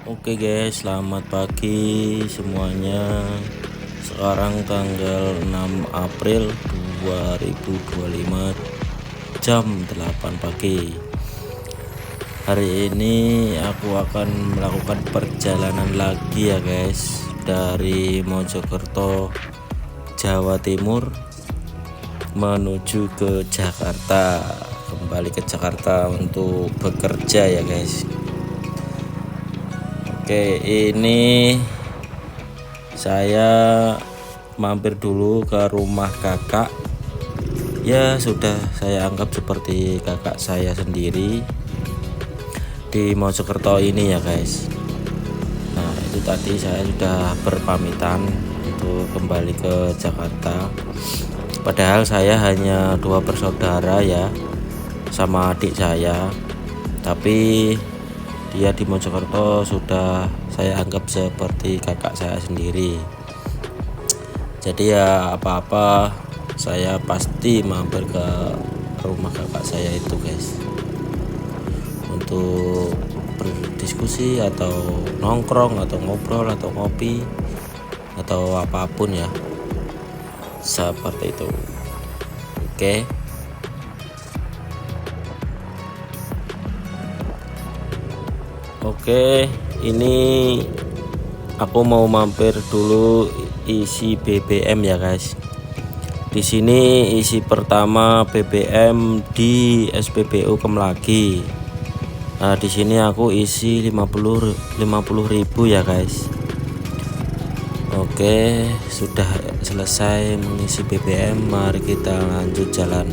Oke guys, selamat pagi semuanya. Sekarang tanggal 6 April 2025 jam 8 pagi. Hari ini aku akan melakukan perjalanan lagi ya guys, dari Mojokerto, Jawa Timur menuju ke Jakarta. Kembali ke Jakarta untuk bekerja ya guys. Oke, ini saya mampir dulu ke rumah kakak. Ya, sudah saya anggap seperti kakak saya sendiri di Mojokerto ini ya guys. Nah, itu tadi saya sudah berpamitan untuk kembali ke Jakarta. Padahal saya hanya 2 bersaudara ya, sama adik saya. Tapi dia di Mojokerto sudah saya anggap seperti kakak saya sendiri. Jadi ya apa-apa saya pasti mampir ke rumah kakak saya itu guys, untuk berdiskusi atau nongkrong atau ngobrol atau ngopi atau apapun ya, seperti itu. Oke. Oke, ini aku mau mampir dulu isi BBM ya guys. Di sini isi pertama BBM di SPBU Kemlaki. Nah, di sini aku isi 50.000 ya guys. Oke, sudah selesai mengisi BBM, mari kita lanjut jalan.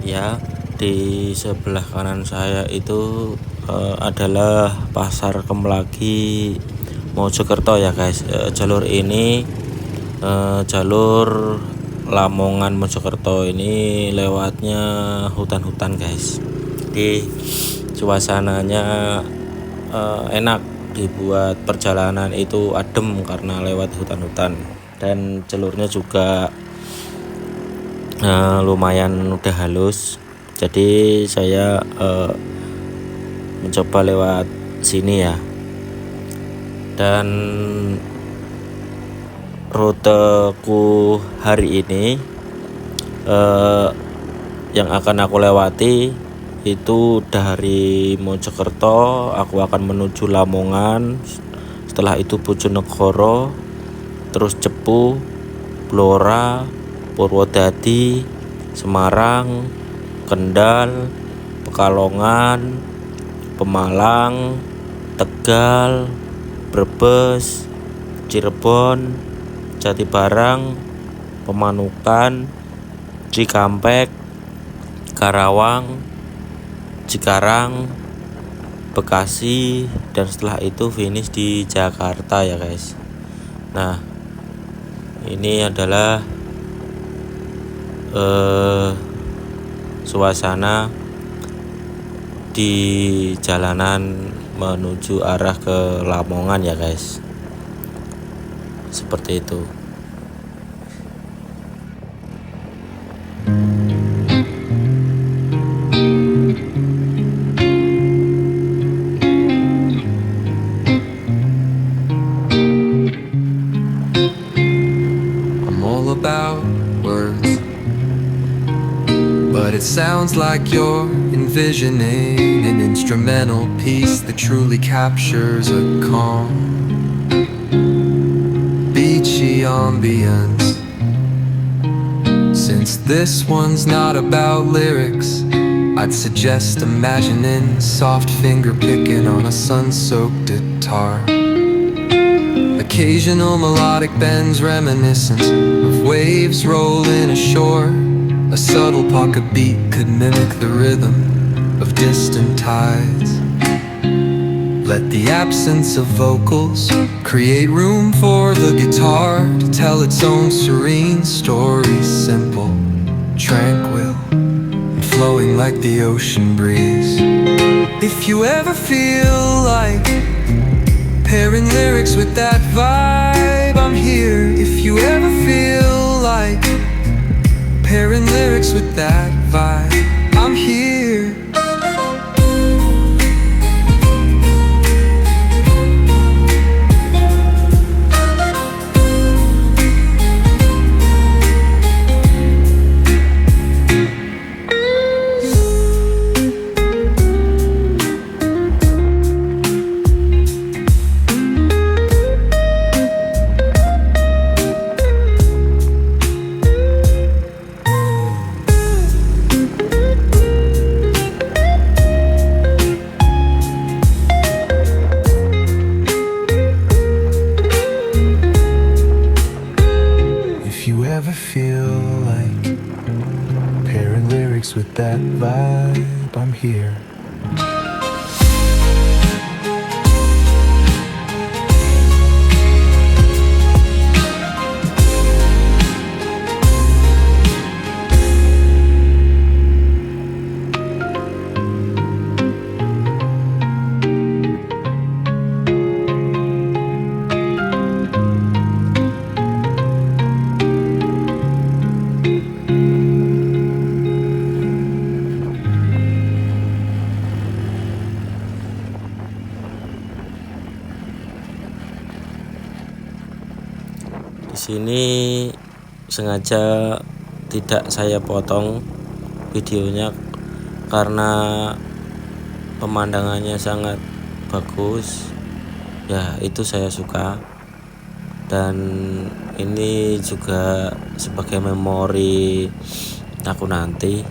Ya, di sebelah kanan saya itu adalah Pasar Kemlaki Mojokerto ya guys. Jalur ini jalur Lamongan Mojokerto ini lewatnya hutan-hutan guys. Di suasananya enak, dibuat perjalanan itu adem karena lewat hutan-hutan, dan jalurnya juga lumayan udah halus. Jadi saya mencoba lewat sini ya, dan ruteku hari ini yang akan aku lewati itu dari Mojokerto aku akan menuju Lamongan, setelah itu Bojonegoro, terus Cepu, Blora, Purwodadi, Semarang, Kendal, Pekalongan, Pemalang, Tegal, Brebes, Cirebon, Jatibarang, Pemanukan, Cikampek, Karawang, Cikarang, Bekasi, dan setelah itu finish di Jakarta ya guys. Nah, ini adalah suasana di jalanan menuju arah ke Lamongan ya guys, seperti itu. I'm all about words. but it sounds like you're envisioning an instrumental piece that truly captures a calm, beachy ambience. Since this one's not about lyrics, I'd suggest imagining soft finger picking on a sun-soaked guitar. Occasional melodic bends reminiscent of waves rolling ashore. A subtle pocket beat could mimic the rhythm of distant tides. Let the absence of vocals create room for the guitar to tell its own serene story, simple, tranquil, and flowing like the ocean breeze. If you ever feel like pairing lyrics with that vibe, I'm here. If you ever feel like pairing lyrics with that vibe, I'm here. Feel like pairing lyrics with that vibe, I'm here. Di sini sengaja tidak saya potong videonya karena pemandangannya sangat bagus. Ya, itu saya suka. Dan ini juga sebagai memori aku nanti,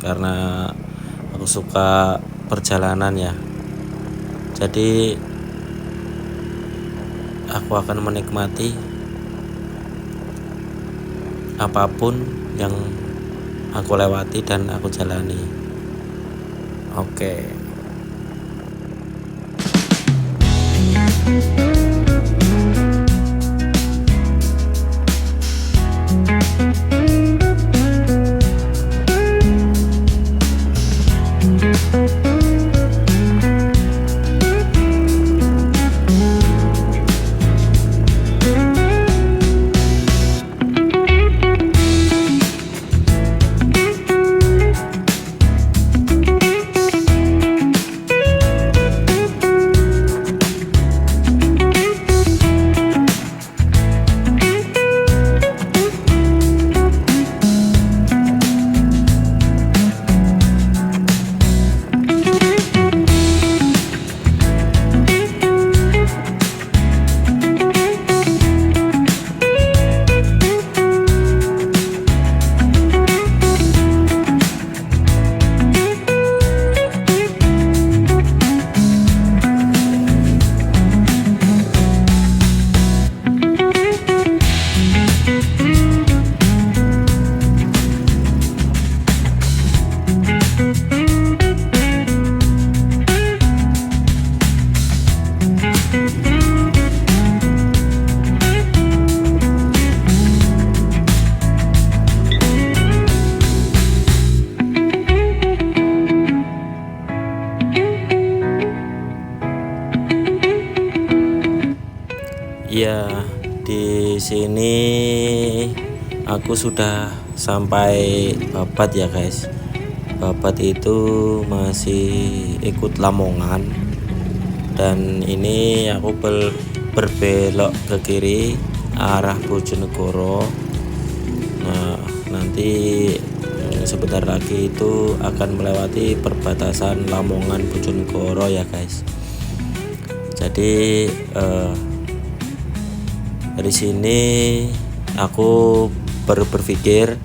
karena aku suka perjalanan ya. Jadi aku akan menikmati apapun yang aku lewati dan aku jalani. Oke. Ya, di sini aku sudah sampai Babat ya guys. Babat itu masih ikut Lamongan, dan ini aku berbelok ke kiri arah Bojonegoro. Nah, nanti sebentar lagi itu akan melewati perbatasan Lamongan Bojonegoro ya guys. Jadi dari sini aku baru berpikir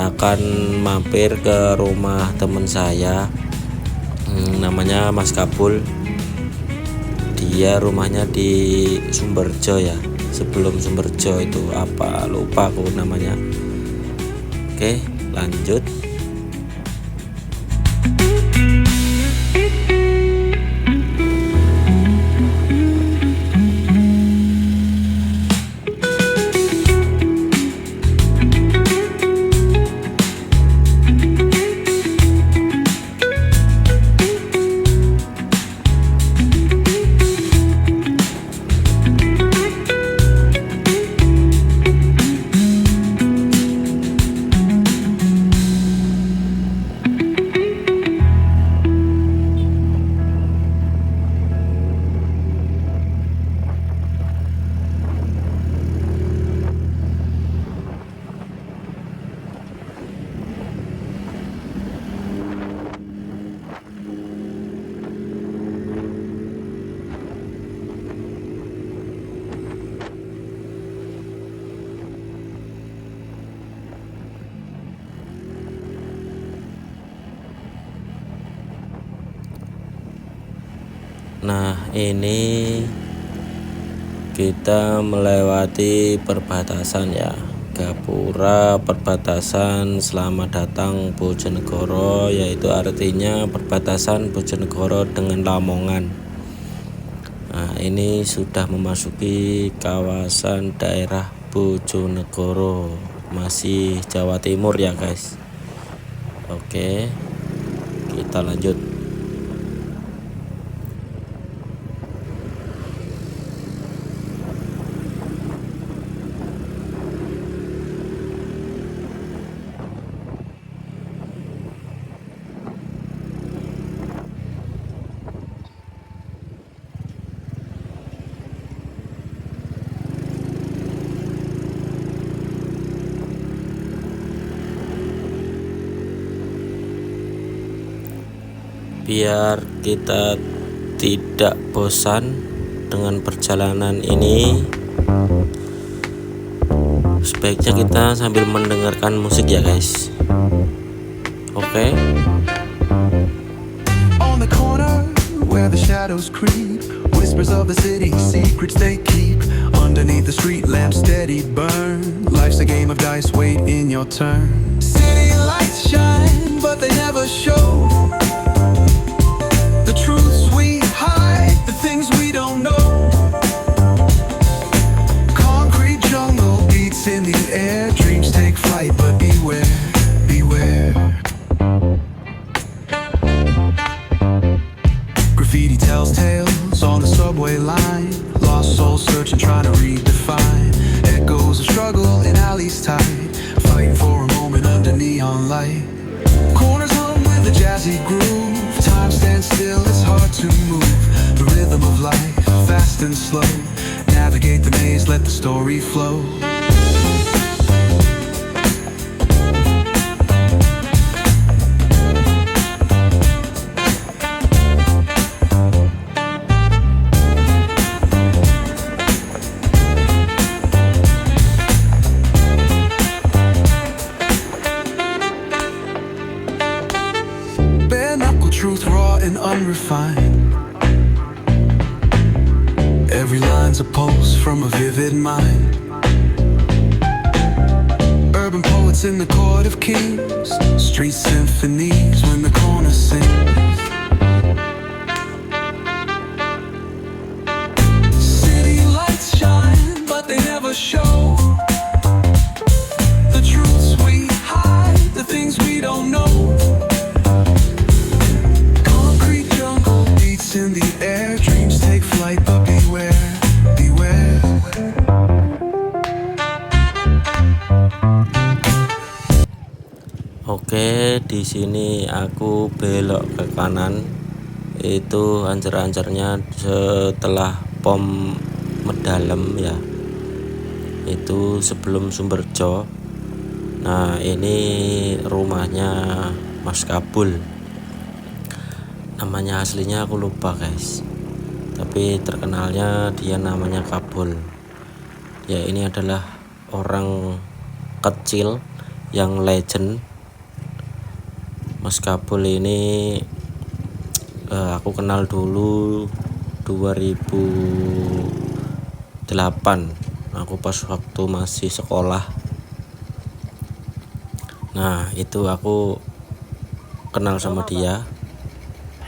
akan mampir ke rumah teman saya, namanya Mas Kabul. Dia rumahnya di Sumberjo ya, sebelum Sumberjo itu apa lupa aku namanya. Oke, lanjut. Nah, ini kita melewati perbatasan ya, Gapura perbatasan Selamat Datang Bojonegoro, yaitu artinya perbatasan Bojonegoro dengan Lamongan. Nah, ini sudah memasuki kawasan daerah Bojonegoro, masih Jawa Timur ya guys. Oke, kita lanjut. Biar kita tidak bosan dengan perjalanan ini, sebaiknya kita sambil mendengarkan musik ya guys. Oke. On the corner where the shadows creep, whispers of the city, secrets they keep. Underneath the street lamp steady burn. Life's a game of dice, wait in your turn. City lights shine, but they never show the truths we hide, the things we don't know. Concrete jungle beats in the air, dreams take flight, but beware, beware. Graffiti tells tales on the subway line, lost souls searching, trying to redefine. Echoes of struggle in alleys tight, fighting for a moment under neon light. Corners hum with a jazzy groove, time stands still, it's hard to move. The rhythm of life, fast and slow. Navigate the maze, let the story flow. Truth raw and unrefined. Every line's a pulse from a vivid mind. Urban poets in the court of kings, street symphonies when the corner sings. City lights shine, but they never show the truths we hide, the things we don't know. In the air, dreams take flight, but beware, beware. Oke, di sini aku belok ke kanan. Itu ancer-ancernya setelah pom Medalem ya. Itu sebelum Sumberjo. Nah, ini rumahnya Mas Kabul. Namanya aslinya aku lupa guys, tapi terkenalnya dia namanya Kabul. Ya, ini adalah orang kecil yang legend. Mas Kabul ini aku kenal dulu 2008, aku pas waktu masih sekolah. Nah, itu aku kenal sama dia,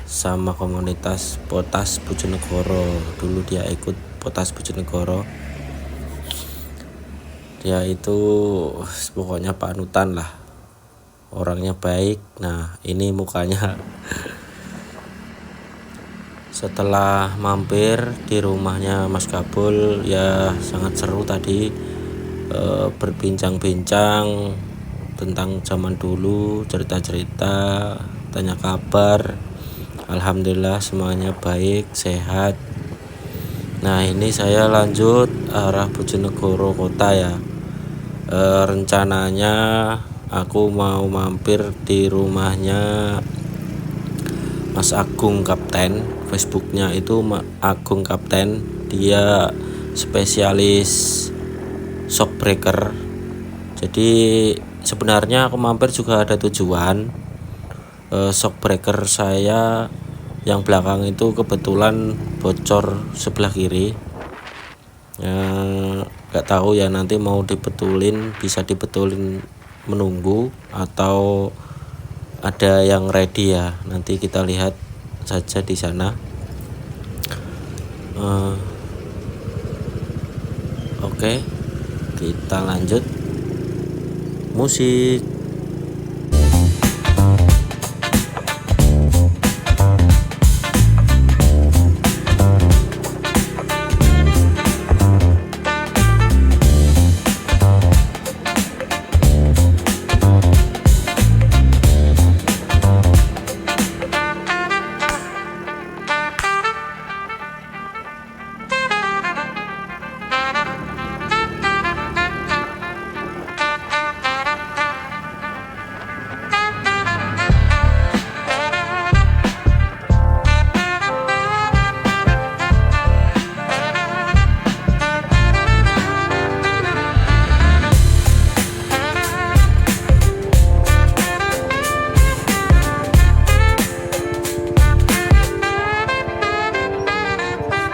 sama komunitas Potas Bojonegoro. Dulu dia ikut Potas Bojonegoro. Dia itu pokoknya panutan lah, orangnya baik. Nah, ini mukanya. Setelah mampir di rumahnya Mas Kabul, ya sangat seru tadi, berbincang-bincang tentang zaman dulu, cerita-cerita, tanya kabar. Alhamdulillah semuanya baik, sehat. Nah, ini saya lanjut arah Bojonegoro kota ya. Rencananya aku mau mampir di rumahnya Mas Agung Kapten. Facebooknya itu Agung Kapten. Dia spesialis shockbreaker. Jadi sebenarnya aku mampir juga ada tujuan. Shockbreaker saya yang belakang itu kebetulan bocor sebelah kiri. Nggak tahu ya, nanti mau dibetulin, bisa dibetulin menunggu atau ada yang ready ya, nanti kita lihat saja di sana. Oke, kita lanjut musik.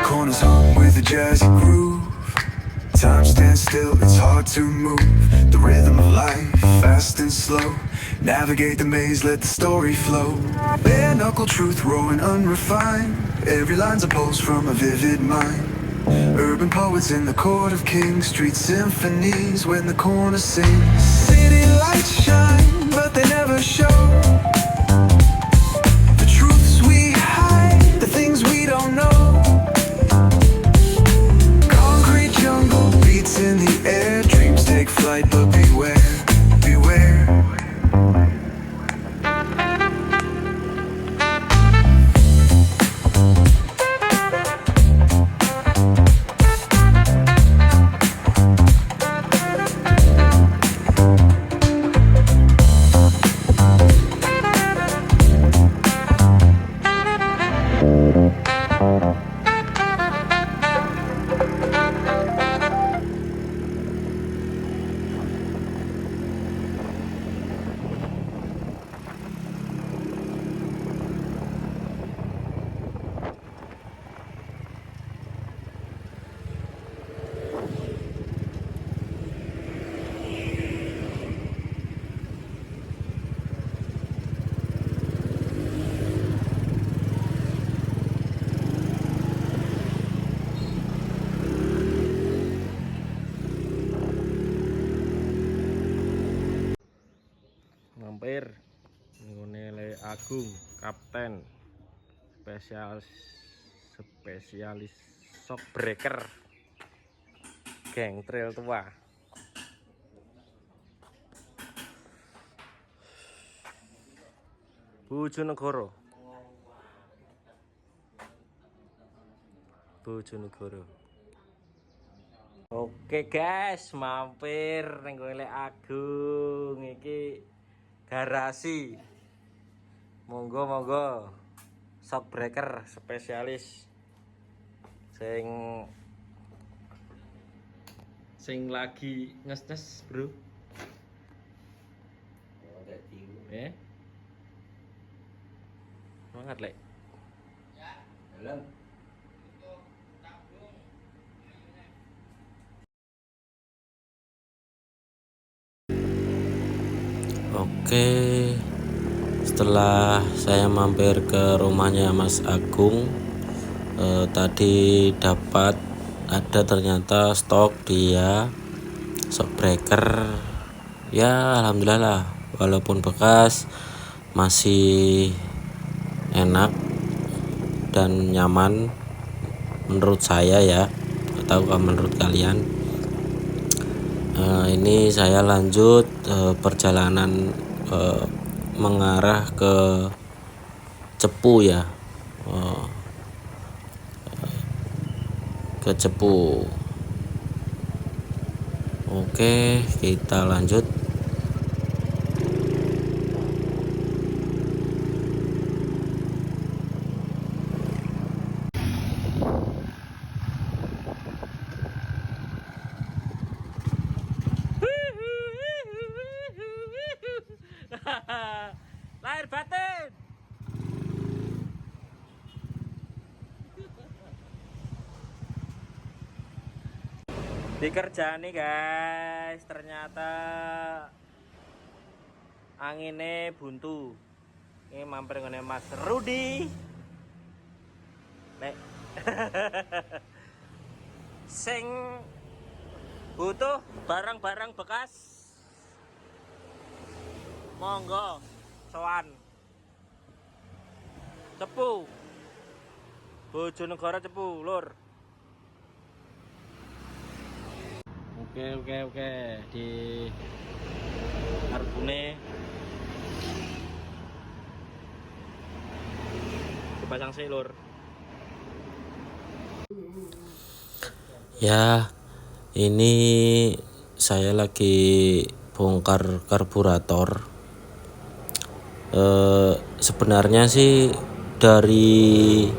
Corners hum with a jazzy groove. Time stands still, it's hard to move. The rhythm of life, fast and slow. Navigate the maze, let the story flow. Bare knuckle truth, raw and unrefined. Every line's a pulse from a vivid mind. Urban poets in the court of kings. Street symphonies when the corner sings. City lights shine, but they never show the truths we hide, the things we don't know. Concrete jungle beats in the air. Dreams take flight, but beware, beware. Mampir nilai Agung Kapten, spesialis shockbreaker, geng trail tua. Bojonegoro. Oke guys, mampir neng Agung. garasi. Monggo monggo. Shockbreaker spesialis. Sing lagi nges-nges, Bro. Semangat, Lek. Jalan. Oke, setelah saya mampir ke rumahnya Mas Agung, tadi dapat ada ternyata stok dia shockbreaker. Ya alhamdulillah lah, walaupun bekas masih enak dan nyaman menurut saya ya. Gak tahu kalau menurut kalian. Ini saya lanjut perjalanan mengarah ke Cepu ya, ke Cepu. Oke, kita lanjut. Lahir batin. Dikerjani guys, ternyata anginnya buntu. Ini mampir ngene Mas Rudi. Nek. Sing butuh barang-barang bekas, monggo sowan. Cepu. Bojonegoro Cepu, Lur. Oke di Arbune dipasang sih, Lur. Ya, ini saya lagi bongkar karburator. Sebenarnya sih dari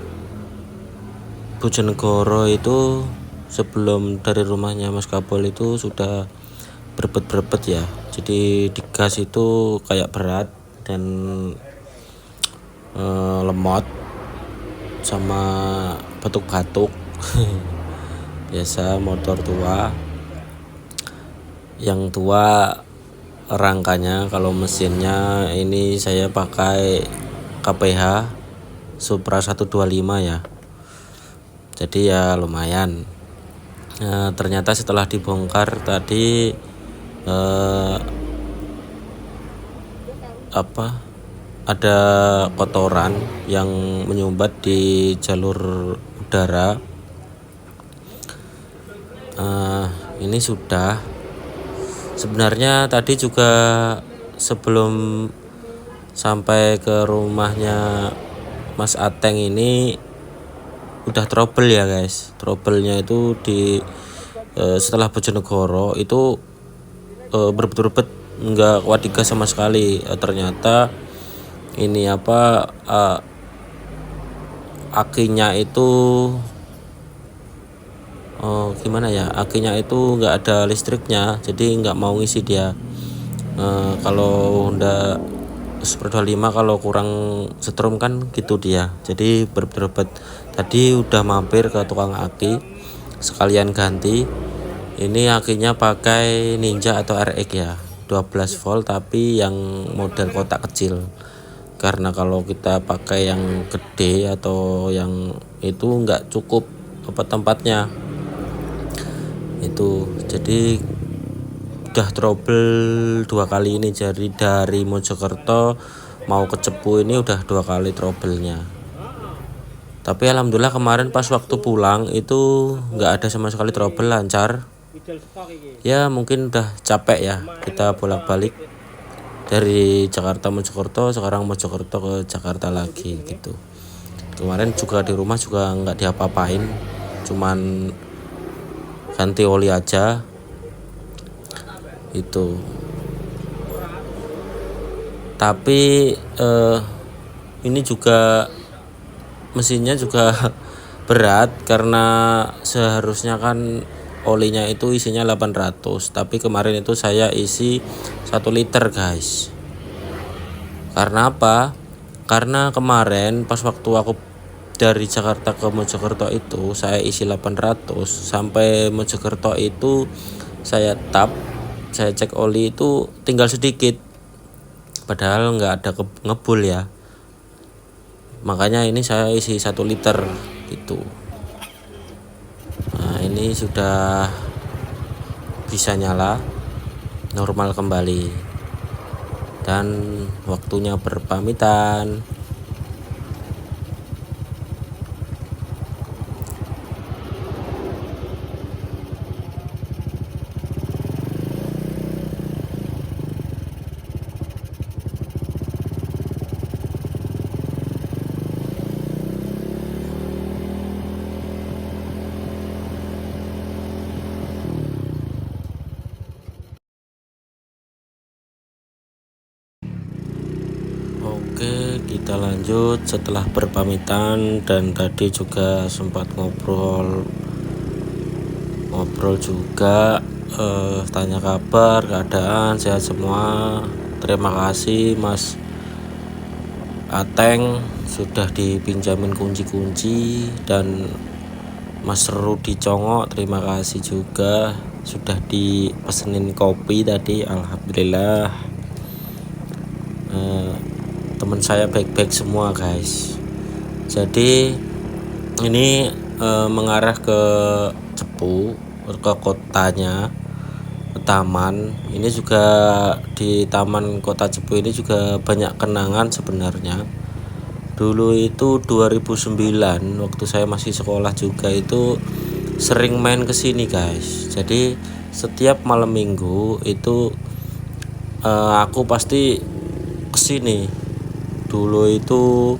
Bojonegoro itu, sebelum dari rumahnya Mas Kapol itu sudah berebet ya. Jadi di gas itu kayak berat dan lemot sama batuk-batuk. Biasa motor tua. Yang tua rangkanya, kalau mesinnya ini saya pakai KPH Supra 125 ya. Jadi ya lumayan. Ternyata setelah dibongkar tadi ada kotoran yang menyumbat di jalur udara. Ini sudah sebenarnya tadi juga sebelum sampai ke rumahnya Mas Ateng ini udah trouble ya guys. Trouble-nya itu di setelah Bojonegoro itu berebut-berebut, nggak kuat digas sama sekali. Ternyata ini akinya itu gimana ya, akinya itu nggak ada listriknya, jadi nggak mau ngisi dia. Kalau Honda Super 25 kalau kurang setrum kan gitu dia, jadi berebut. Tadi udah mampir ke tukang aki sekalian ganti. Ini akinya pakai Ninja atau RX ya, 12 volt tapi yang model kotak kecil. Karena kalau kita pakai yang gede atau yang itu nggak cukup tempatnya itu. Jadi udah trouble 2 kali ini. Jadi dari Mojokerto mau ke Cepu ini udah 2 kali trouble-nya. Tapi alhamdulillah kemarin pas waktu pulang itu nggak ada sama sekali trouble, lancar. Ya mungkin udah capek ya, kita bolak-balik dari Jakarta Mojokerto, sekarang Mojokerto ke Jakarta lagi gitu. Kemarin juga di rumah juga nggak diapa-apain, cuman ganti oli aja itu. Tapi ini juga mesinnya juga berat karena seharusnya kan olinya itu isinya 800, tapi kemarin itu saya isi 1 liter guys. Karena apa? Karena kemarin pas waktu aku dari Jakarta ke Mojokerto itu saya isi 800, sampai Mojokerto itu saya cek oli itu tinggal sedikit, padahal nggak ada ngebul ya. Makanya ini saya isi 1 liter gitu. Nah ini sudah bisa nyala normal kembali dan waktunya berpamitan. Oke, kita lanjut setelah berpamitan dan tadi juga sempat ngobrol juga, tanya kabar, keadaan sehat semua. Terima kasih Mas Ateng sudah dipinjamin kunci-kunci, dan Mas Rudi Congok terima kasih juga sudah dipesenin kopi tadi. Alhamdulillah. Teman saya baik-baik semua guys. Jadi ini mengarah ke Cepu, ke kotanya, ke taman. Ini juga di taman kota Cepu ini juga banyak kenangan sebenarnya. Dulu itu 2009 waktu saya masih sekolah juga itu sering main ke sini guys. Jadi setiap malam minggu itu aku pasti kesini. Dulu itu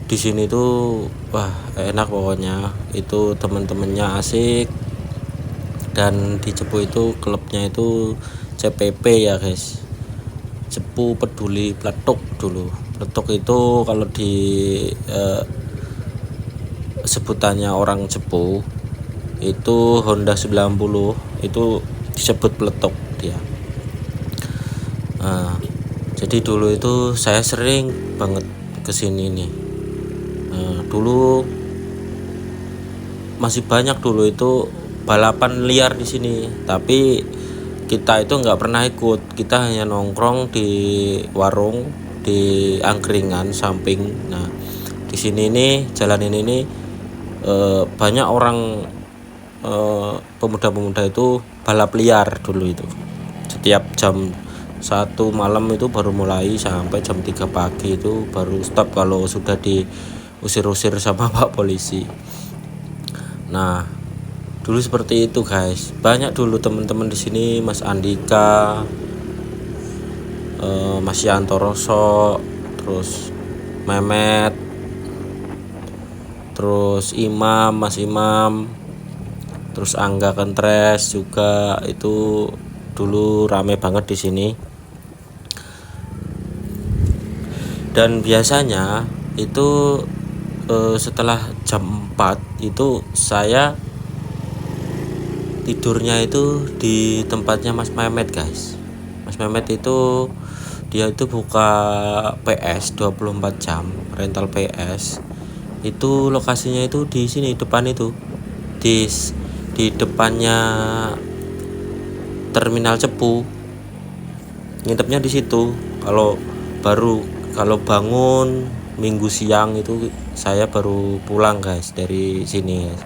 di sini tuh wah enak pokoknya, itu teman-temannya asik, dan di Cepu itu klubnya itu CPP ya guys, Cepu Peduli Peletuk. Dulu Peletuk itu kalau di sebutannya orang Cepu itu Honda 90 itu disebut Peletuk dia. Jadi dulu itu saya sering banget kesini nih. Dulu masih banyak dulu itu balapan liar di sini, tapi kita itu nggak pernah ikut. Kita hanya nongkrong di warung, di angkringan samping. Nah di sini nih, jalan ini nih banyak orang pemuda-pemuda itu balap liar dulu itu. Setiap jam 1 malam itu baru mulai sampai jam 3 pagi itu baru stop kalau sudah diusir-usir sama Pak Polisi. Nah, dulu seperti itu guys. Banyak dulu teman-teman di sini, Mas Andika, Mas Yanto Roso, terus Memet, terus Mas Imam, terus Angga Kentres juga, itu dulu rame banget di sini. Dan biasanya itu setelah jam 4 itu saya tidurnya itu di tempatnya Mas Memet guys. Mas Memet itu dia itu buka PS 24 jam, rental PS. Itu lokasinya itu di sini depan itu. Di depannya Terminal Cepu. Nginepnya di situ. Kalau bangun minggu siang itu saya baru pulang guys dari sini guys.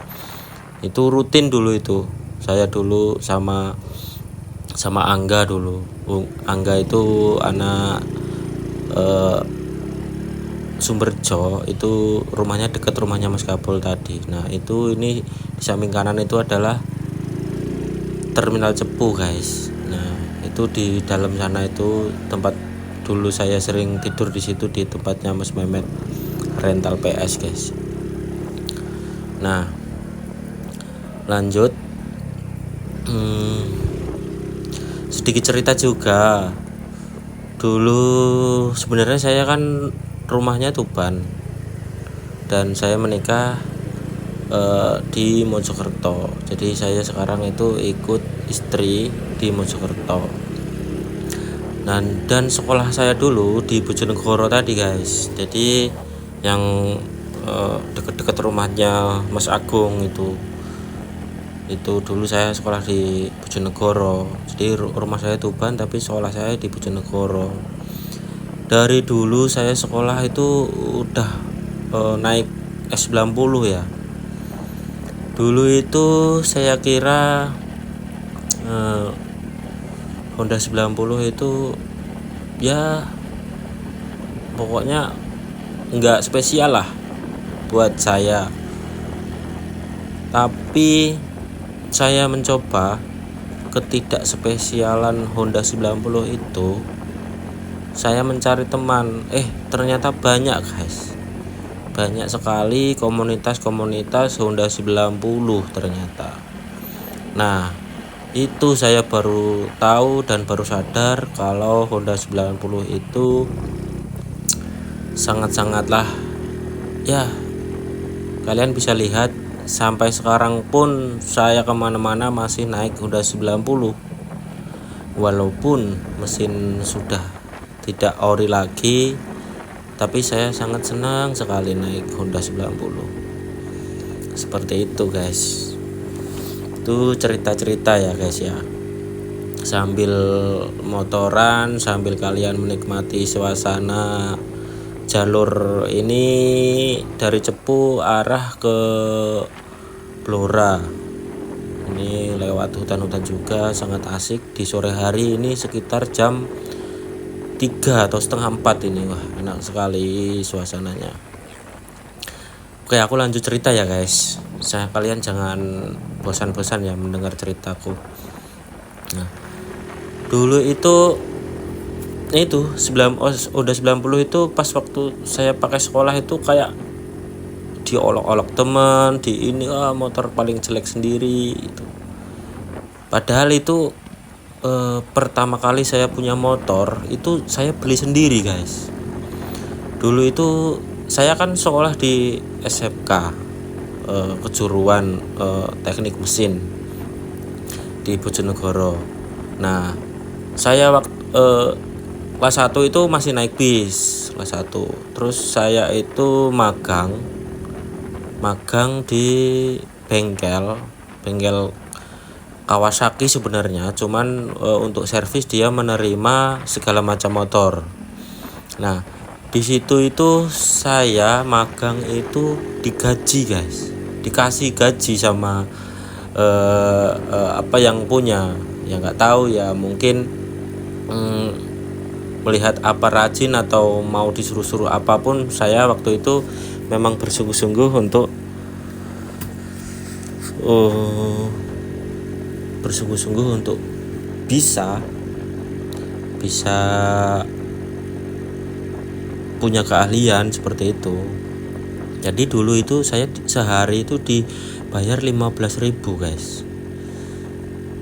Itu rutin dulu itu. Saya dulu sama Angga dulu. Angga itu anak Sumberjo, itu rumahnya dekat rumahnya Mas Kabul tadi. Nah itu ini di samping kanan itu adalah Terminal Cepu guys. Nah itu di dalam sana itu tempat dulu saya sering tidur di situ, di tempatnya Mas Memet rental PS guys. Nah lanjut, sedikit cerita juga. Dulu sebenarnya saya kan rumahnya Tuban dan saya menikah di Mojokerto. Jadi saya sekarang itu ikut istri di Mojokerto. Dan sekolah saya dulu di Bojonegoro tadi guys. Jadi yang deket-deket rumahnya Mas Agung itu dulu saya sekolah di Bojonegoro. Jadi rumah saya Tuban tapi sekolah saya di Bojonegoro. Dari dulu saya sekolah itu udah naik S90 ya. Dulu itu saya kira Honda 90 itu ya pokoknya nggak spesial lah buat saya. Tapi saya mencoba ketidakspesialan Honda 90 itu. Saya mencari teman, ternyata banyak guys. Banyak sekali komunitas-komunitas Honda 90 ternyata. Nah, itu saya baru tahu dan baru sadar kalau Honda 90 itu sangat-sangatlah ya, kalian bisa lihat sampai sekarang pun saya kemana-mana masih naik Honda 90 walaupun mesin sudah tidak ori lagi, tapi saya sangat senang sekali naik Honda 90 seperti itu guys. Itu cerita-cerita ya guys ya, sambil motoran, sambil kalian menikmati suasana jalur ini dari Cepu arah ke Blora. Ini lewat hutan-hutan juga, sangat asik di sore hari ini sekitar jam 3 atau setengah 4 ini. Wah, enak sekali suasananya. Oke, aku lanjut cerita ya guys. Kalian jangan bosan-bosan ya mendengar ceritaku. Nah, dulu itu udah 90 itu pas waktu saya pakai sekolah itu kayak diolok-olok teman, di ini motor paling jelek sendiri itu. Padahal itu pertama kali saya punya motor itu saya beli sendiri guys. Dulu itu saya kan sekolah di SMK kejuruan teknik mesin di Bojonegoro. Nah, saya waktu kelas 1 itu masih naik bis kelas 1. Terus saya itu magang di bengkel Kawasaki sebenarnya, cuman untuk servis dia menerima segala macam motor. Nah, di situ itu saya magang itu digaji guys, dikasih gaji sama apa yang punya, ya nggak tahu ya, mungkin melihat apa rajin atau mau disuruh-suruh apapun, saya waktu itu memang bersungguh-sungguh untuk bisa punya keahlian seperti itu. Jadi dulu itu saya sehari itu dibayar 15.000 guys.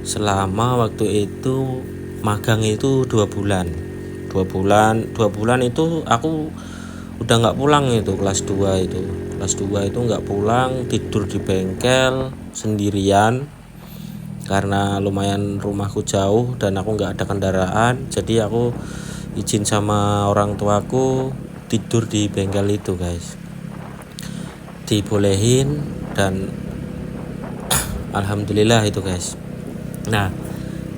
Selama waktu itu magang itu 2 bulan. 2 bulan itu aku udah nggak pulang itu kelas 2 itu. Kelas 2 itu nggak pulang, tidur di bengkel sendirian. Karena lumayan rumahku jauh dan aku nggak ada kendaraan, jadi aku izin sama orang tuaku tidur di bengkel itu guys. Dibolehin dan alhamdulillah itu guys. Nah,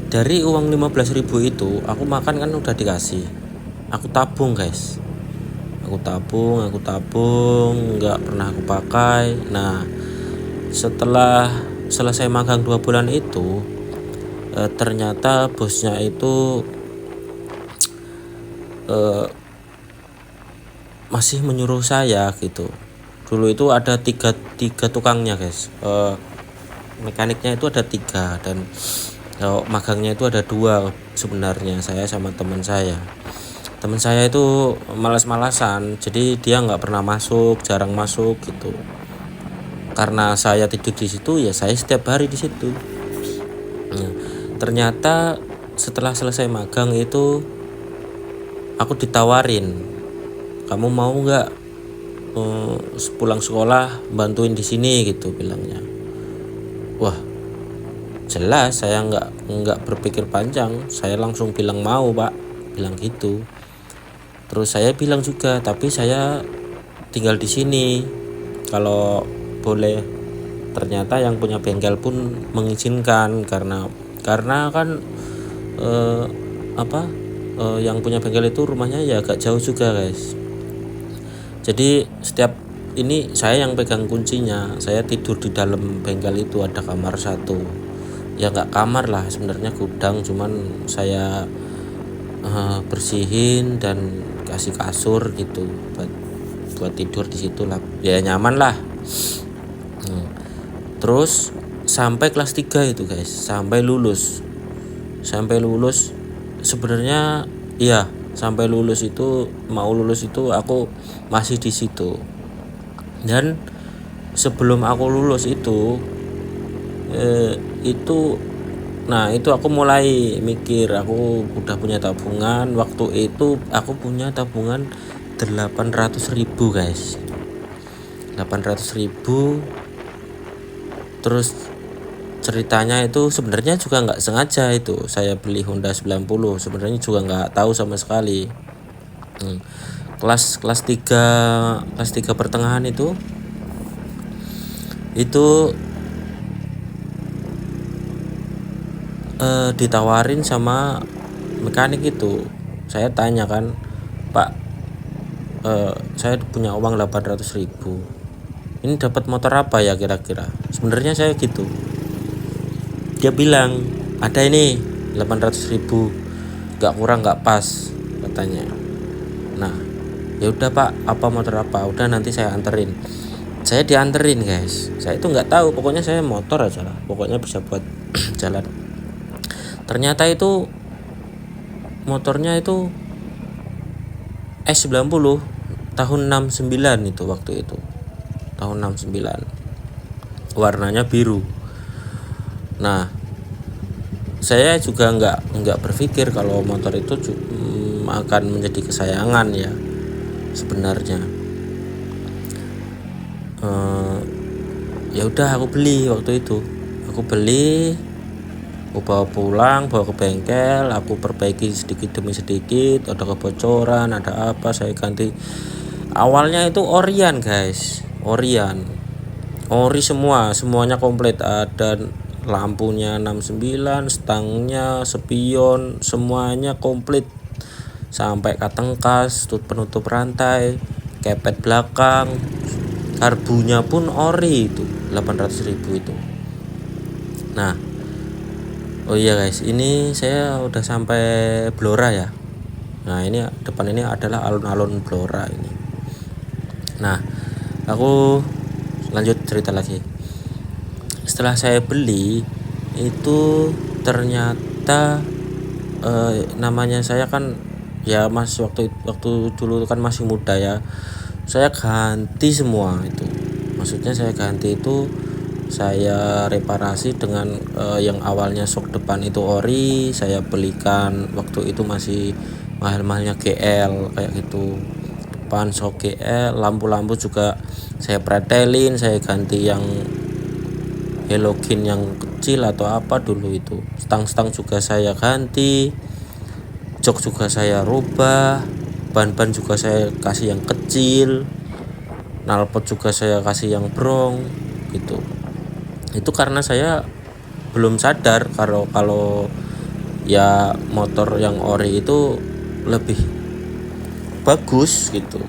dari uang 15.000 itu aku makan kan udah dikasih, aku tabung guys. Aku tabung nggak pernah aku pakai. Nah, setelah selesai magang 2 bulan itu ternyata bosnya itu masih menyuruh saya gitu. Dulu itu ada tiga tukangnya guys, mekaniknya itu ada 3 dan magangnya itu ada 2 sebenarnya, saya sama teman saya. Teman saya itu malas-malasan, jadi dia nggak pernah masuk, jarang masuk gitu. Karena saya tidur di situ ya saya setiap hari di situ. Nah, ternyata setelah selesai magang itu aku ditawarin, kamu mau nggak pulang sekolah bantuin di sini gitu bilangnya. Wah, jelas saya nggak berpikir panjang, saya langsung bilang mau pak, bilang gitu. Terus saya bilang juga, tapi saya tinggal di sini kalau boleh. Ternyata yang punya bengkel pun mengizinkan karena kan yang punya bengkel itu rumahnya ya agak jauh juga guys. Jadi setiap ini saya yang pegang kuncinya, saya tidur di dalam bengkel itu, ada kamar satu, ya nggak kamar lah sebenarnya, gudang, cuman saya bersihin dan kasih kasur gitu buat tidur di situ lah, ya nyaman lah. Terus sampai kelas 3 itu guys, sampai lulus sebenarnya, iya sampai lulus itu, mau lulus itu aku masih di situ. Dan sebelum aku lulus itu aku mulai mikir, aku udah punya tabungan. Waktu itu aku punya tabungan 800.000 guys, 800.000. Terus ceritanya itu sebenarnya juga nggak sengaja itu saya beli Honda 90, sebenarnya juga nggak tahu sama sekali. Kelas 3 pertengahan itu ditawarin sama mekanik itu. Saya tanya kan, Pak, saya punya uang 800.000, ini dapat motor apa ya kira-kira, sebenarnya saya gitu. Dia bilang ada ini 800.000, nggak kurang nggak pas katanya. Nah ya udah Pak, apa motor apa, udah nanti saya anterin. Saya dianterin guys, saya itu nggak tahu, pokoknya saya motor aja lah, pokoknya bisa buat jalan. Ternyata itu motornya itu S90 tahun 69 itu, waktu itu tahun 69, warnanya biru. Nah saya juga nggak berpikir kalau motor itu akan menjadi kesayangan ya sebenarnya. Ya udah aku beli waktu itu, aku bawa pulang, bawa ke bengkel, aku perbaiki sedikit demi sedikit, ada kebocoran, ada apa, saya ganti. Awalnya itu orian guys, ori semuanya komplit, ada lampunya 69, stangnya, spion, semuanya komplit sampai kateng kas, penutup rantai, kepet belakang, karbunya pun ori itu 800.000 itu. Nah oh iya guys, ini saya udah sampai Blora ya. Nah ini depan ini adalah alun-alun Blora ini. Nah aku lanjut cerita lagi. Setelah saya beli itu ternyata namanya saya kan ya waktu dulu kan masih muda ya, saya ganti semua itu. Maksudnya saya ganti itu, saya reparasi dengan yang awalnya sok depan itu ori, saya belikan waktu itu masih mahal-mahalnya GL kayak gitu, depan sok GL, lampu-lampu juga saya pretelin, saya ganti yang halogen yang kecil atau apa dulu itu, stang-stang juga saya ganti, jok juga saya rubah, ban-ban juga saya kasih yang kecil, knalpot juga saya kasih yang brong gitu. Itu karena saya belum sadar kalau ya motor yang ori itu lebih bagus gitu,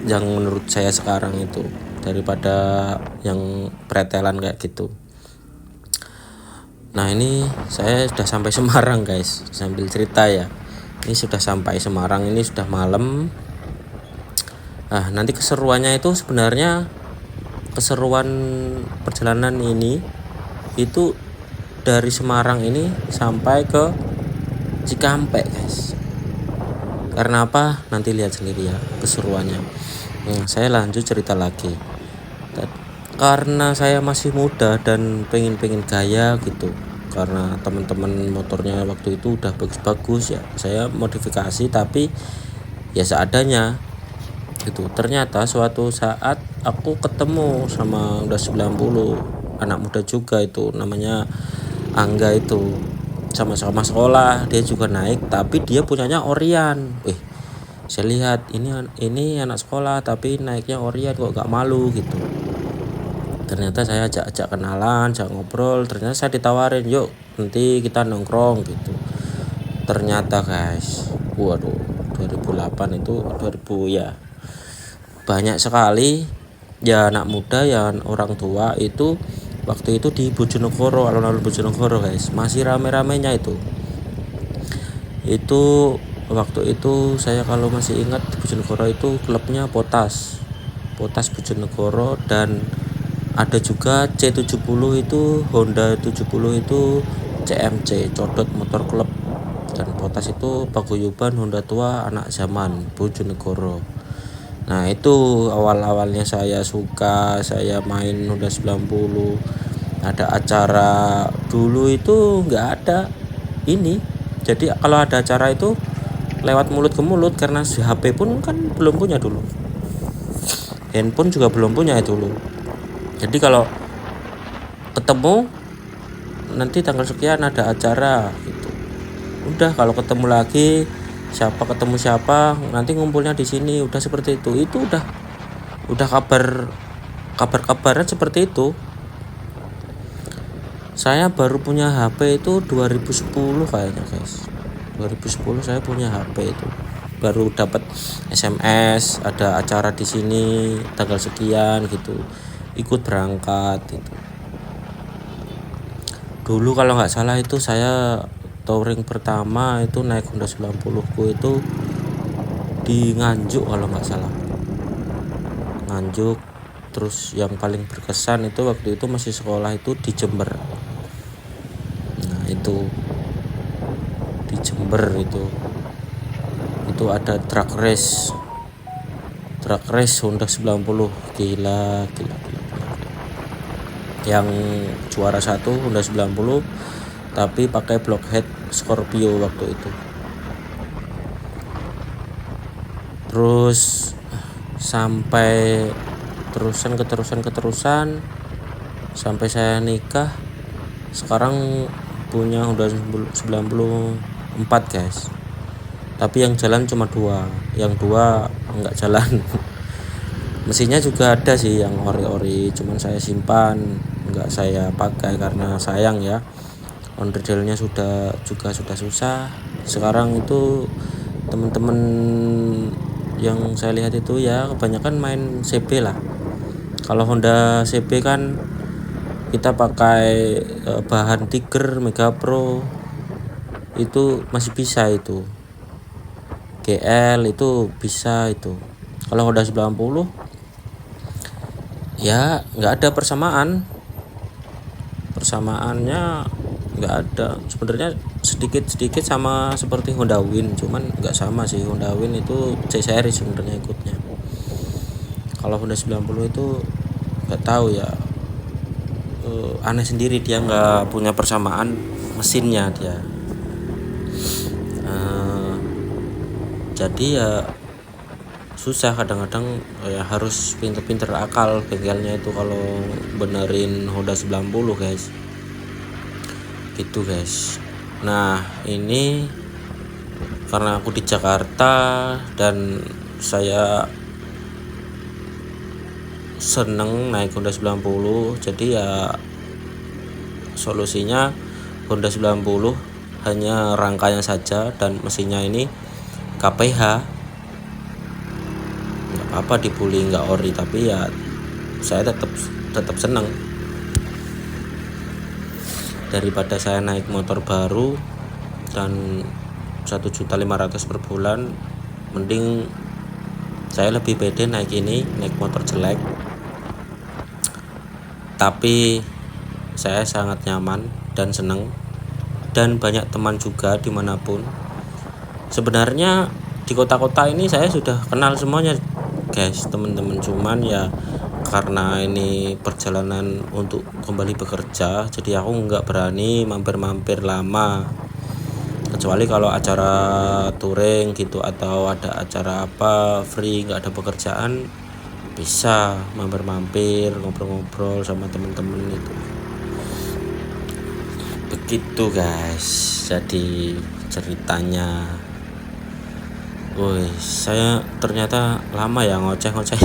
yang menurut saya sekarang itu, daripada yang pretelan kayak gitu. Nah ini saya sudah sampai Semarang guys, sambil cerita ya, ini sudah sampai Semarang, ini sudah malam. Nah nanti keseruannya itu sebenarnya, keseruan perjalanan ini itu dari Semarang ini sampai ke Cikampek guys. Karena apa? Nanti lihat sendiri ya keseruannya. Saya lanjut cerita lagi. Karena saya masih muda dan pengen gaya gitu, karena teman-teman motornya waktu itu udah bagus-bagus ya, saya modifikasi tapi ya seadanya gitu. Ternyata suatu saat aku ketemu sama Honda 90, anak muda juga itu, namanya Angga itu, sama-sama sekolah, dia juga naik tapi dia punyanya Orion. Saya lihat ini anak sekolah tapi naiknya Orion, kok gak malu gitu. Ternyata saya ajak kenalan, ajak ngobrol, ternyata saya ditawarin, yuk nanti kita nongkrong gitu. Ternyata guys, waduh, 2008 itu 2000 ya, banyak sekali ya anak muda ya orang tua itu waktu itu di Bojonegoro, alun-alun Bojonegoro guys, masih rame-ramenya itu waktu itu saya kalau masih ingat di Bojonegoro itu klubnya Potas Bojonegoro, dan ada juga C70 itu, Honda 70 itu CMC, Codot Motor Club, dan Potas itu paguyuban Honda tua anak zaman Bojonegoro. Nah itu awal-awalnya saya suka, saya main Honda 90. Ada acara dulu itu nggak ada ini, jadi kalau ada acara itu lewat mulut ke mulut, karena si HP pun kan belum punya dulu, handphone juga belum punya itu dulu. Jadi kalau ketemu nanti tanggal sekian ada acara gitu, udah kalau ketemu lagi siapa ketemu siapa nanti ngumpulnya di sini, udah seperti itu udah kabar-kabaran seperti itu. Saya baru punya HP itu 2010 kayaknya guys, 2010 saya punya HP itu, baru dapat SMS ada acara di sini tanggal sekian gitu, ikut berangkat gitu. Dulu kalau nggak salah itu saya touring pertama itu naik Honda 90 ku itu di Nganjuk kalau nggak salah, Nganjuk. Terus yang paling berkesan itu waktu itu masih sekolah itu di Jember. Nah itu di Jember itu ada track race Honda 90, gila. Yang juara satu Honda 90 tapi pakai blockhead Scorpio waktu itu. Terus sampai keterusan sampai saya nikah, sekarang punya Honda 94 guys, tapi yang jalan cuma 2, yang 2 enggak jalan. Mesinnya juga ada sih yang ori-ori, cuman saya simpan, enggak saya pakai karena sayang ya. Onderdilnya sudah susah. Sekarang itu teman-teman yang saya lihat itu ya kebanyakan main CB lah. Kalau Honda CB kan kita pakai bahan Tiger, Mega Pro, itu masih bisa itu. GL itu bisa itu. Kalau Honda 90 ya nggak ada persamaannya nggak ada sebenarnya, sedikit sama seperti Honda Win, cuman nggak sama sih. Honda Win itu C series sebenarnya ikutnya. Kalau Honda 90 itu nggak tahu ya, aneh sendiri, dia nggak punya persamaan mesinnya dia. Jadi ya susah kadang-kadang ya, harus pinter-pinter akal bengkelnya itu kalau benerin Honda 90 guys, gitu guys. Nah ini karena aku di Jakarta dan saya seneng naik Honda 90, jadi ya solusinya Honda 90 hanya rangkanya saja dan mesinnya ini KPH. Nggak apa dibully nggak ori, tapi ya saya tetap seneng. Daripada saya naik motor baru dan 1.500.000 per bulan, mending saya lebih pede naik motor jelek tapi saya sangat nyaman dan seneng, dan banyak teman juga dimanapun. Sebenarnya di kota-kota ini saya sudah kenal semuanya guys, teman-teman, cuman ya karena ini perjalanan untuk kembali bekerja, jadi aku nggak berani mampir-mampir lama, kecuali kalau acara touring gitu atau ada acara apa free nggak ada pekerjaan, bisa mampir-mampir ngobrol-ngobrol sama temen-temen itu. Begitu guys, jadi ceritanya. Woi, saya ternyata lama ya ngoceh-ngoceh.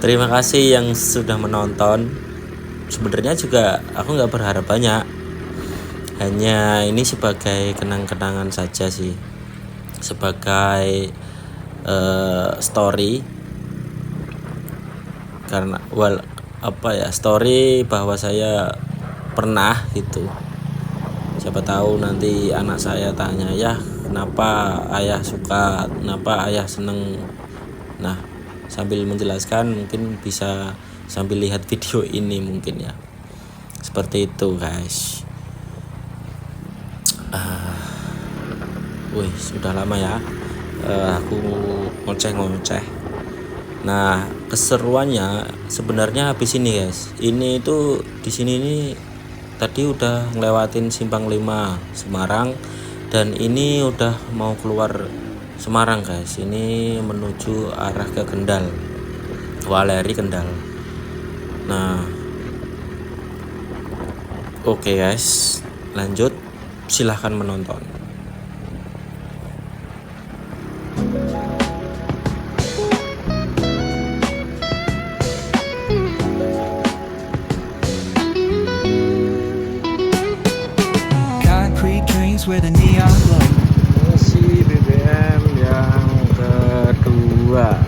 Terima kasih yang sudah menonton. Sebenarnya juga aku nggak berharap banyak, hanya ini sebagai kenang-kenangan saja sih, sebagai story, karena story bahwa saya pernah gitu. Siapa tahu nanti anak saya tanya, ya kenapa ayah suka, kenapa ayah seneng. Nah, sambil menjelaskan mungkin bisa sambil lihat video ini mungkin ya. Seperti itu guys. Sudah lama ya aku ngoceh-ngoceh. Nah, keseruannya sebenarnya habis ini guys. Ini itu di sini ini tadi udah ngelewatin Simpang 5 Semarang, dan ini udah mau keluar Semarang guys. Ini menuju arah ke Kendal, Waleri Kendal. Nah, oke guys, lanjut, silahkan menonton. Where the neon glow. Isi BBM yang kedua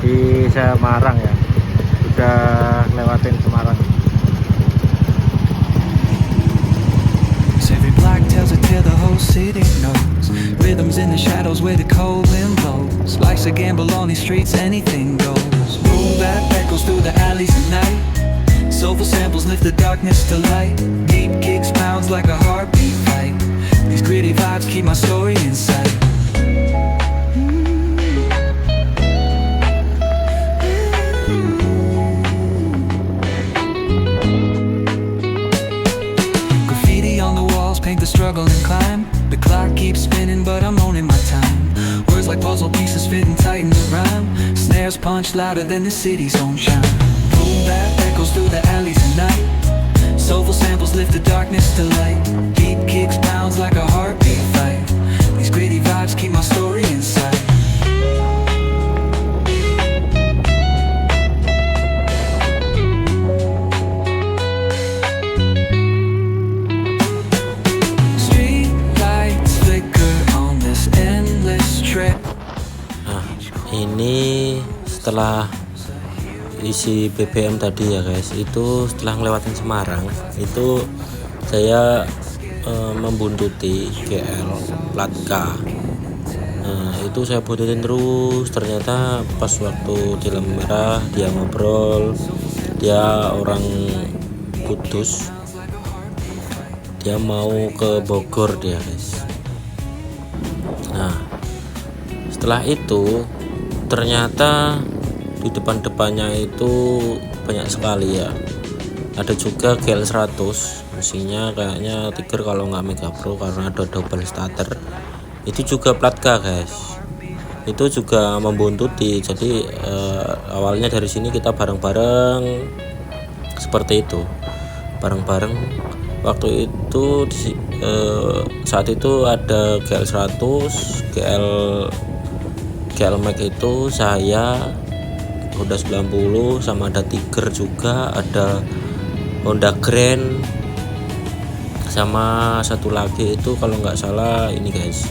di Semarang ya, udah lewatin Semarang. Every block tells a tale the whole city knows. Rhythms in the shadows where the cold wind blows. Life's a gamble on these streets, anything goes. Boom bap echoes through the alleys at night. Soulful samples lift the darkness to light. Deep kicks pounds like a heartbeat fight. These gritty vibes keep my story inside. Graffiti on the walls paint the struggle and climb. The clock keeps spinning but I'm owning my time. Words like puzzle pieces fitting tight in the rhyme. Snares punch louder than the city's own chime. Boom bap echoes through the alleys at night. Soulful samples lift the darkness to light. Deep kicks pounds like a heartbeat fight. These gritty vibes keep my story inside. Street lights flicker on this endless trip. Nah, ini setelah isi BBM tadi ya guys, itu setelah ngelewatin Semarang itu saya membuntuti GL plat K. Nah, itu saya buntutin terus, ternyata pas waktu di lampu merah dia ngobrol, dia orang Kudus, dia mau ke Bogor dia guys. Nah, setelah itu ternyata di depan-depannya itu banyak sekali ya, ada juga GL 100, mesinnya kayaknya Tiger kalau nggak Mega Pro karena ada double starter. Itu juga plat K guys, itu juga membuntuti. Jadi awalnya dari sini kita bareng-bareng seperti itu, bareng-bareng. Waktu itu saat itu ada GL 100, GL Max itu saya, Honda 90, sama ada Tiger juga, ada Honda Grand, sama satu lagi itu kalau nggak salah ini guys,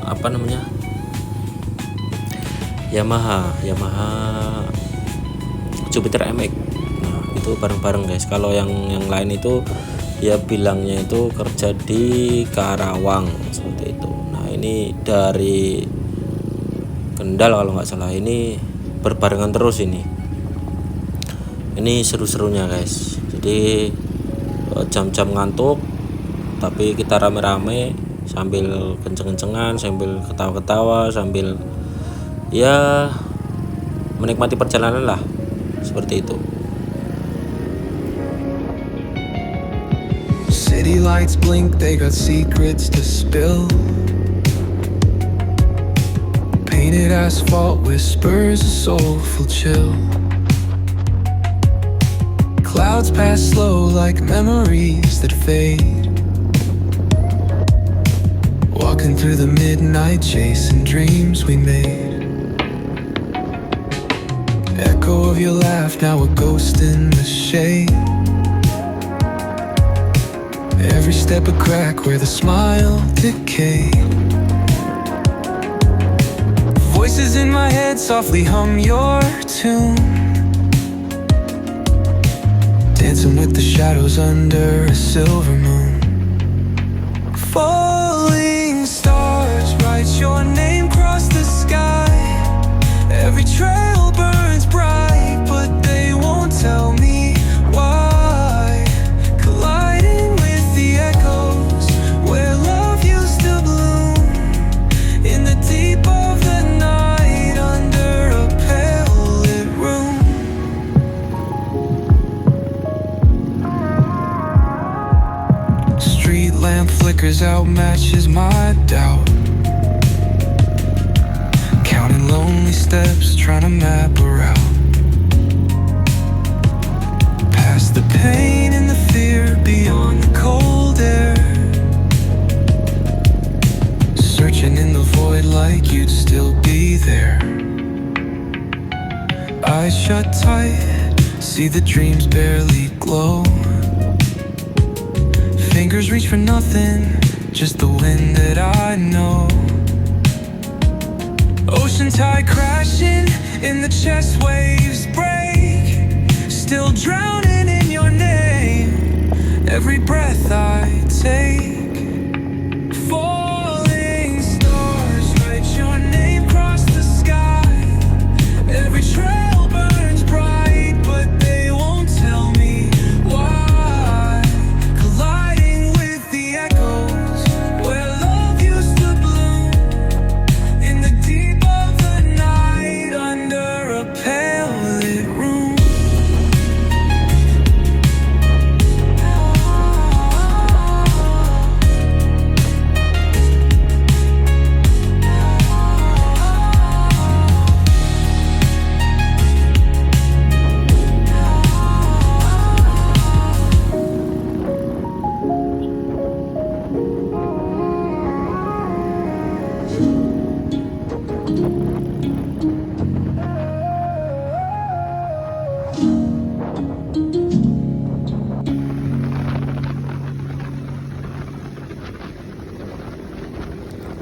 apa namanya, Yamaha Jupiter MX. Nah, itu bareng-bareng guys. Kalau yang lain itu ya bilangnya itu kerja di Karawang seperti itu. Nah, ini dari Kendal kalau nggak salah, ini berbarengan terus ini seru-serunya guys. Jadi jam-jam ngantuk tapi kita rame-rame sambil kenceng-kencengan, sambil ketawa-ketawa, sambil ya menikmati perjalanan lah, seperti itu. City lights blink, they got secrets to spill. Painted asphalt whispers a soulful chill. Clouds pass slow like memories that fade. Walking through the midnight, chasing dreams we made. Echo of your laugh, now a ghost in the shade. Every step a crack where the smile decayed. Voices in my head softly hum your tune, dancing with the shadows under a silver moon. Falling stars write your name across the sky. Every trail burns bright, but they won't tell me why. Colliding with the echoes where love used to bloom, in the deep of the night under a pale lit room. Street lamp flickers out, matches my doubt. Counting lonely steps, trying to map a route. Past the pain and the fear, beyond the cold air. Searching in the void like you'd still be there. Eyes shut tight, see the dreams barely glow. Fingers reach for nothing, just the wind that I know. Ocean tide crashing, in the chest waves break. Still drowning in your name, every breath I take. Falling stars write your name across the sky. Every trail burns bright, but they won't tell me why. Colliding with the echoes where love used to bloom, in the deep of the night under a pale lit room.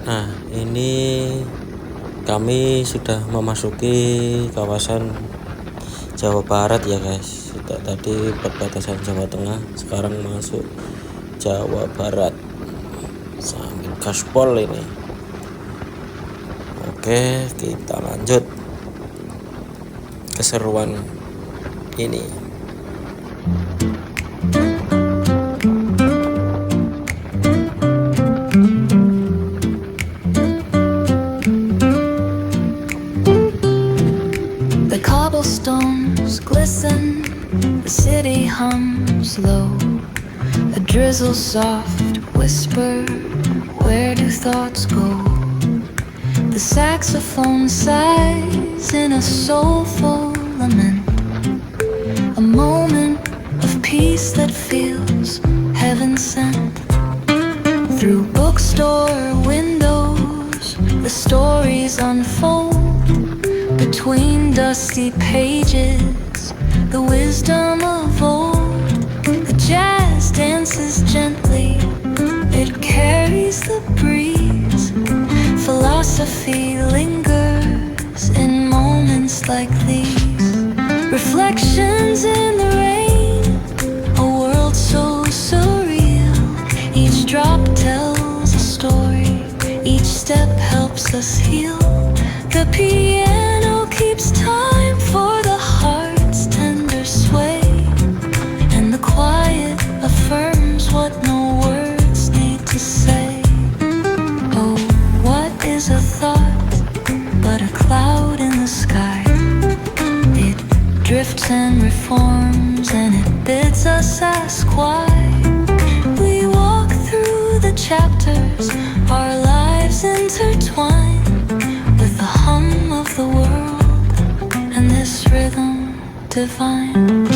Nah, ini kami sudah memasuki kawasan Jawa Barat ya guys. Tadi perbatasan Jawa Tengah, sekarang masuk Jawa Barat sambil gaspol ini. Oke, kita lanjut keseruan ini. The cobblestones glisten, the city hums low. A drizzle soft whisper, where do thoughts go? The saxophone sighs in a soulful lament, a moment of peace that feels heaven sent. Through bookstore windows, the stories unfold. Between dusty pages, the wisdom of old. The jazz dances gently, it carries the breeze. Philosophy lingers in moments like these. Reflections in the rain, a world so surreal. Each drop tells a story, each step helps us heal. The piano keeps time for the heart's tender sway, and the quiet affirms what no words need to say. stars, our lives intertwine with the hum of the world and this rhythm divine.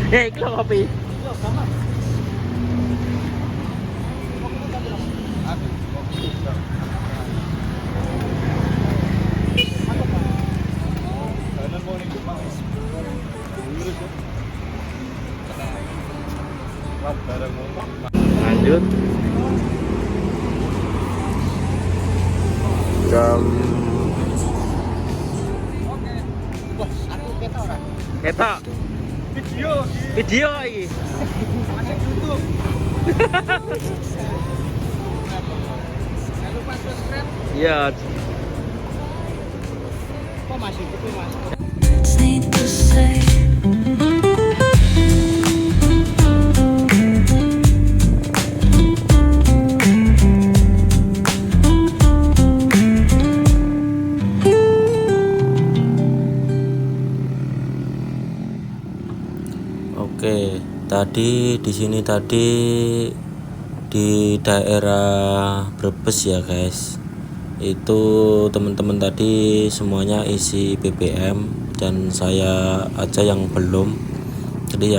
Iklan kopi. Lanjut. Jam Ketok. Video iki. Masuk YouTube. Jangan lupa subscribe. Iya. Kok masih gitu, Mas? It's need to say. Oke, tadi di sini tadi di daerah Brebes ya guys. Itu teman-teman tadi semuanya isi BBM dan saya aja yang belum. Jadi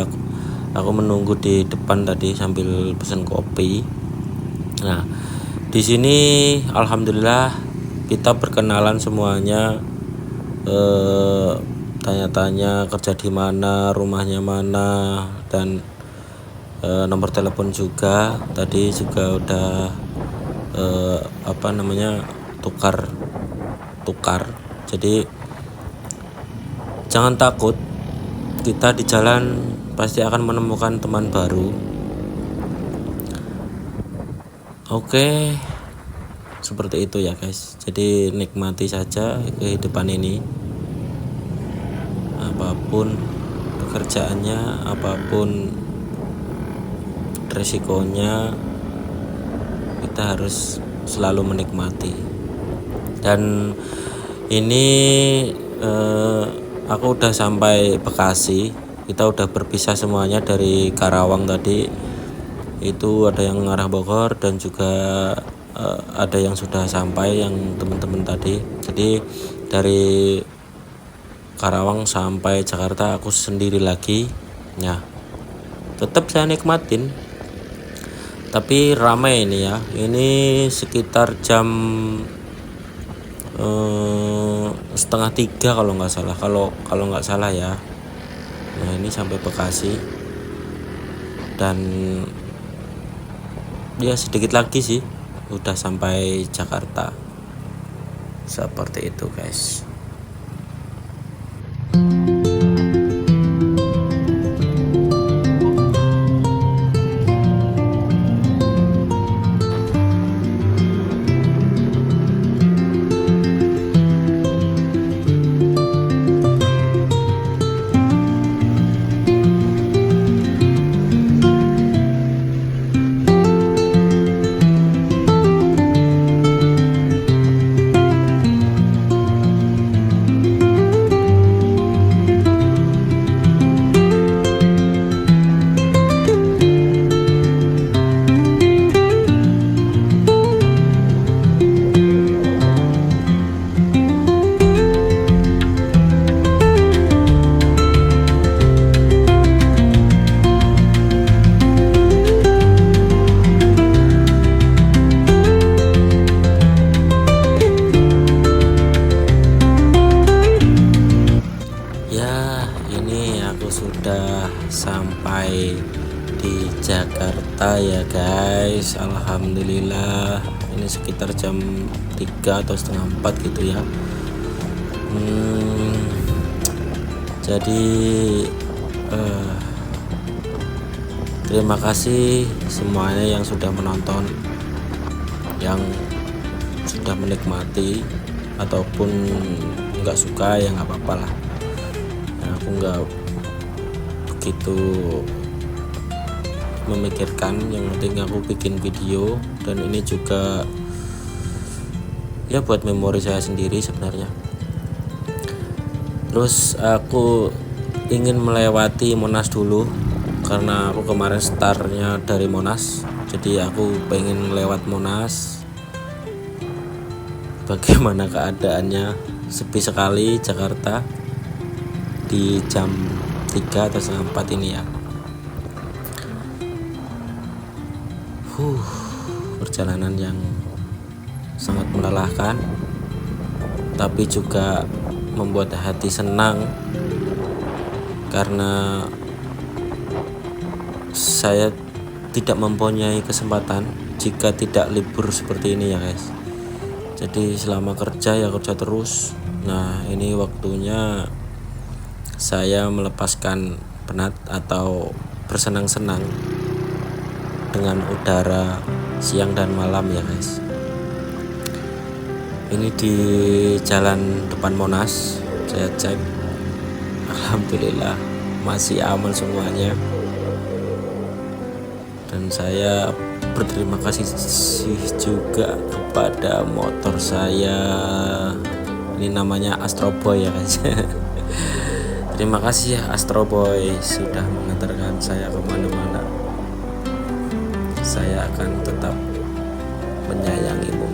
aku menunggu di depan tadi sambil pesen kopi. Nah, di sini alhamdulillah kita berkenalan semuanya. Tanya-tanya kerja di mana, rumahnya mana, dan nomor telepon juga. Tadi juga udah tukar. Jadi jangan takut, kita di jalan pasti akan menemukan teman baru. Oke, seperti itu ya guys. Jadi nikmati saja kehidupan ini. Apapun pekerjaannya, apapun resikonya, kita harus selalu menikmati. Dan ini aku udah sampai Bekasi. Kita udah berpisah semuanya dari Karawang tadi. Itu ada yang arah Bogor dan juga ada yang sudah sampai, yang teman-teman tadi. Jadi dari Karawang sampai Jakarta aku sendiri lagi. Ya, tetap saya nikmatin. Tapi ramai ini ya. Ini sekitar jam 2:30 kalau nggak salah. Kalau nggak salah ya. Nah, ini sampai Bekasi. Dan ya sedikit lagi sih udah sampai Jakarta. Seperti itu guys. Sampai di Jakarta ya guys. Alhamdulillah, ini sekitar jam 3 atau setengah 4 gitu ya. Jadi terima kasih semuanya yang sudah menonton, yang sudah menikmati, ataupun nggak suka ya nggak apa-apa lah. Aku nggak begitu memikirkan, yang penting aku bikin video. Dan ini juga ya buat memori saya sendiri sebenarnya. Terus aku ingin melewati Monas dulu karena aku kemarin startnya dari Monas, jadi aku pengen lewat Monas. Bagaimana keadaannya, sepi sekali Jakarta di jam 3 atau setengah 4 ini ya. Perjalanan yang sangat melelahkan, tapi juga membuat hati senang karena saya tidak mempunyai kesempatan jika tidak libur seperti ini ya guys. Jadi selama kerja ya kerja terus. Nah ini waktunya saya melepaskan penat atau bersenang-senang dengan udara siang dan malam ya guys. Ini di jalan depan Monas, saya cek, alhamdulillah masih aman semuanya. Dan saya berterima kasih juga kepada motor saya, ini namanya Astro Boy ya guys. Terima kasih ya Astro Boy sudah mengantarkan saya kemana-mana. Saya akan tetap menyayangimu.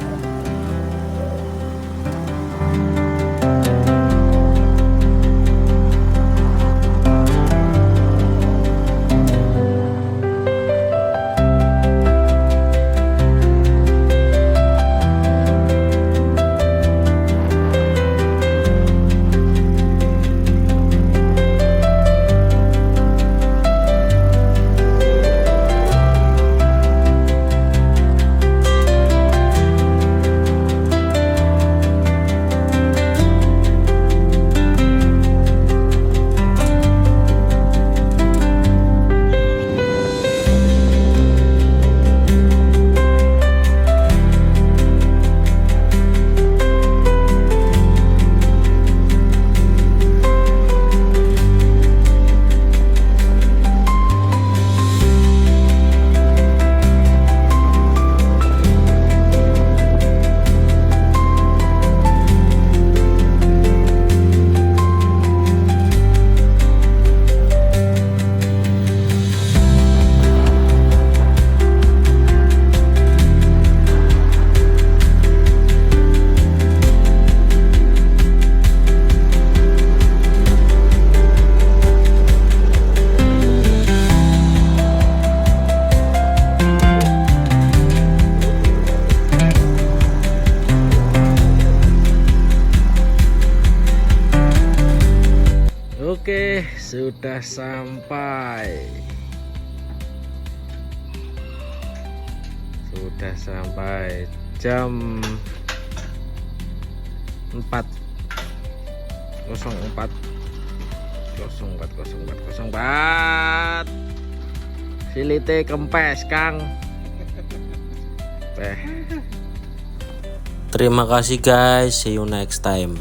Oke, sudah sampai. Jam 04.04 Silite kempes Kang. Terima kasih guys, see you next time.